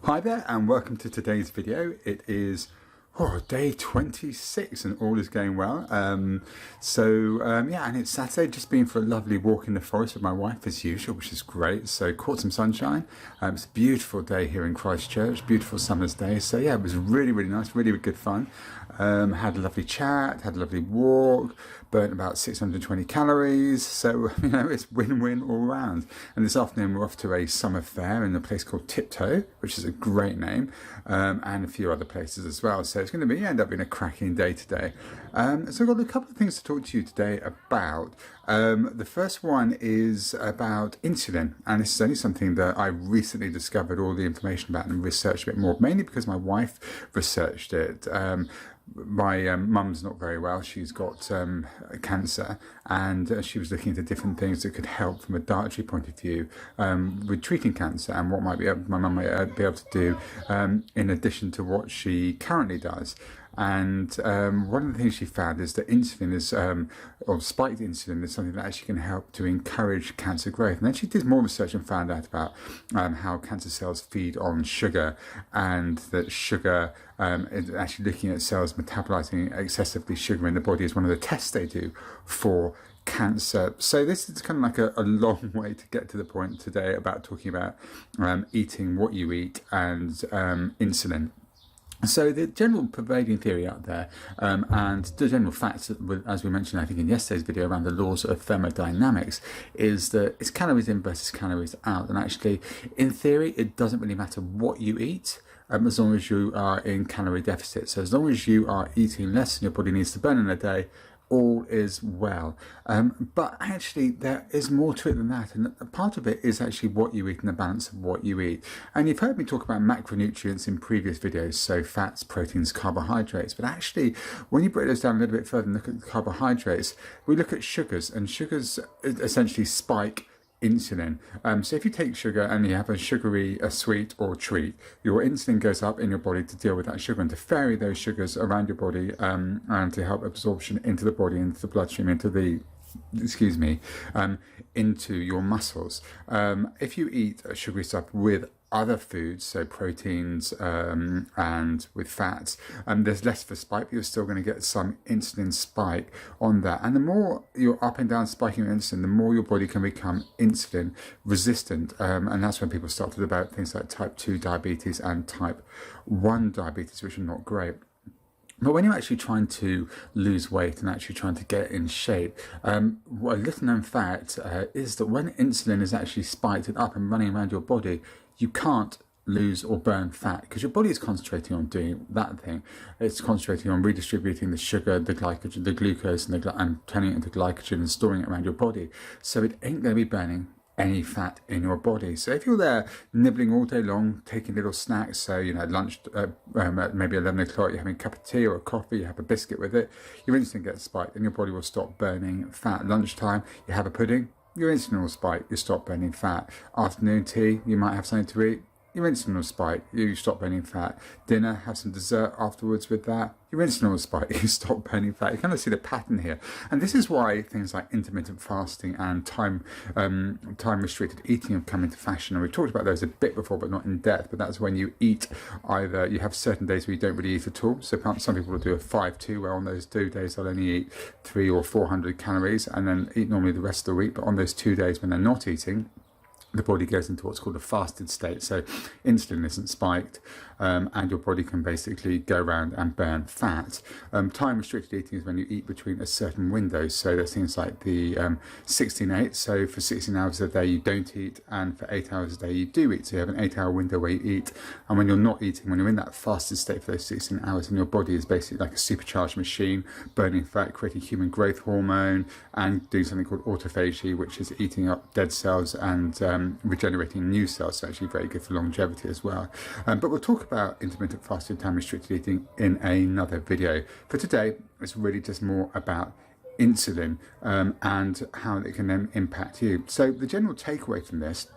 Hi there and welcome to today's video. It is day 26 and all is going well. Yeah, and it's Saturday, just been for a lovely walk in the forest with my wife as usual, which is great. So caught some sunshine. It's a beautiful day here in Christchurch, beautiful summer's day. So yeah, it was really nice, really good fun. Had a lovely chat, had a lovely walk, burnt about 620 calories. So, you know, it's win-win all round. And this afternoon we're off to a summer fair in a place called Tiptoe, which is a great name, and a few other places as well. So it's going to end up being a cracking day today. So I've got a couple of things to talk to you today about. The first one is about insulin, and this is only something that I recently discovered all the information about and researched a bit more, mainly because my wife researched it. My mum's not very well. She's got cancer, and she was looking into different things that could help from a dietary point of view with treating cancer, and what my mum might be able to do in addition to what she currently does. And one of the things she found is that insulin is, or spiked insulin is something that actually can help to encourage cancer growth. And then she did more research and found out about how cancer cells feed on sugar, and that sugar, actually looking at cells metabolizing excessively sugar in the body is one of the tests they do for cancer. So this is kind of like a long way to get to the point today about talking about eating what you eat and insulin. So the general pervading theory out there, and the general facts, as we mentioned I think in yesterday's video around the laws of thermodynamics, is that it's calories in versus calories out. And actually, in theory, it doesn't really matter what you eat, as long as you are in calorie deficit. So as long as you are eating less than your body needs to burn in a day, all is well. But actually there is more to it than that, and part of it is actually what you eat and the balance of what you eat. And you've heard me talk about macronutrients in previous videos, so fats, proteins, carbohydrates, but actually when you break those down a little bit further and look at the carbohydrates, we look at sugars, and sugars essentially spike insulin. So if you take sugar and you have a sweet or treat, your insulin goes up in your body to deal with that sugar and to ferry those sugars around your body, and to help absorption into the body, into the bloodstream, into your muscles. If you eat sugary stuff with other foods, so proteins and with fats, there's less of a spike, but you're still going to get some insulin spike on that. And the more you're up and down spiking your insulin, the more your body can become insulin resistant. And that's when people start to develop things like type 2 diabetes and type 1 diabetes, which are not great. But when you're actually trying to lose weight and actually trying to get in shape, a little known fact is that when insulin is actually spiked and up and running around your body, you can't lose or burn fat, because your body is concentrating on doing that thing. It's concentrating on redistributing the sugar, the glycogen, the glucose, and turning it into glycogen and storing it around your body. So it ain't going to be burning any fat in your body. So if you're there nibbling all day long, taking little snacks, so you know, lunch at maybe 11 o'clock, you're having a cup of tea or a coffee, you have a biscuit with it, your insulin gets spiked and your body will stop burning fat. Lunchtime, you have a pudding, your insulin will spike, you stop burning fat. Afternoon tea, you might have something to eat, your insulin will spike, you stop burning fat. Dinner, have some dessert afterwards with that, your insulin will spike, you stop burning fat. You kind of see the pattern here. And this is why things like intermittent fasting and time restricted eating have come into fashion. And we've talked about those a bit before, but not in depth. But that's when you eat, either you have certain days where you don't really eat at all. So some people will do a 5-2, where on those 2 days they'll only eat 300 or 400 calories and then eat normally the rest of the week. But on those 2 days when they're not eating, the body goes into what's called a fasted state. So insulin isn't spiked, and your body can basically go around and burn fat. Time restricted eating is when you eat between a certain window. So there's things like the 16-8. So for 16 hours a day you don't eat, and for 8 hours a day you do eat. So you have an 8-hour window where you eat, and when you're not eating, when you're in that fasted state for those 16 hours, and your body is basically like a supercharged machine, burning fat, creating human growth hormone, and doing something called autophagy, which is eating up dead cells and regenerating new cells. So actually very good for longevity as well. But we'll talk about intermittent fasting, time restricted eating in another video. For today, it's really just more about insulin and how it can then impact you. So the general takeaway from this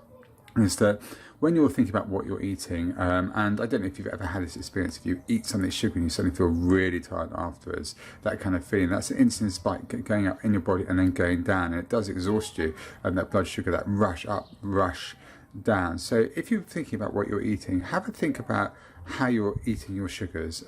is that when you're thinking about what you're eating, and I don't know if you've ever had this experience, if you eat something sugary and you suddenly feel really tired afterwards, that kind of feeling, that's an insulin spike going up in your body and then going down, and it does exhaust you, and that blood sugar, that rush up, rush down. So if you're thinking about what you're eating, have a think about how you're eating your sugars,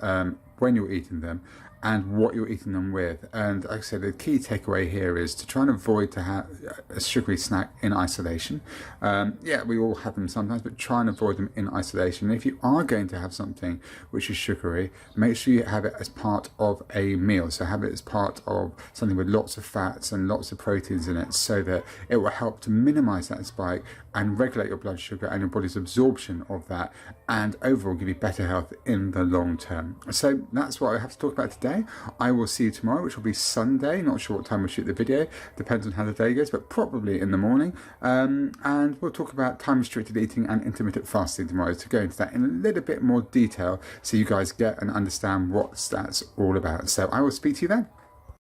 when you're eating them, and what you're eating them with. And like I said, the key takeaway here is to try and avoid to have a sugary snack in isolation. Yeah, we all have them sometimes, but try and avoid them in isolation. And if you are going to have something which is sugary, make sure you have it as part of a meal. So have it as part of something with lots of fats and lots of proteins in it, so that it will help to minimize that spike and regulate your blood sugar and your body's absorption of that, and overall give you better health in the long term. So that's what I have to talk about today. I will see you tomorrow, which will be Sunday. Not sure what time we'll shoot the video, depends on how the day goes, but probably in the morning. And we'll talk about time restricted eating and intermittent fasting tomorrow, to go into that in a little bit more detail so you guys get and understand what that's all about. So I will speak to you then.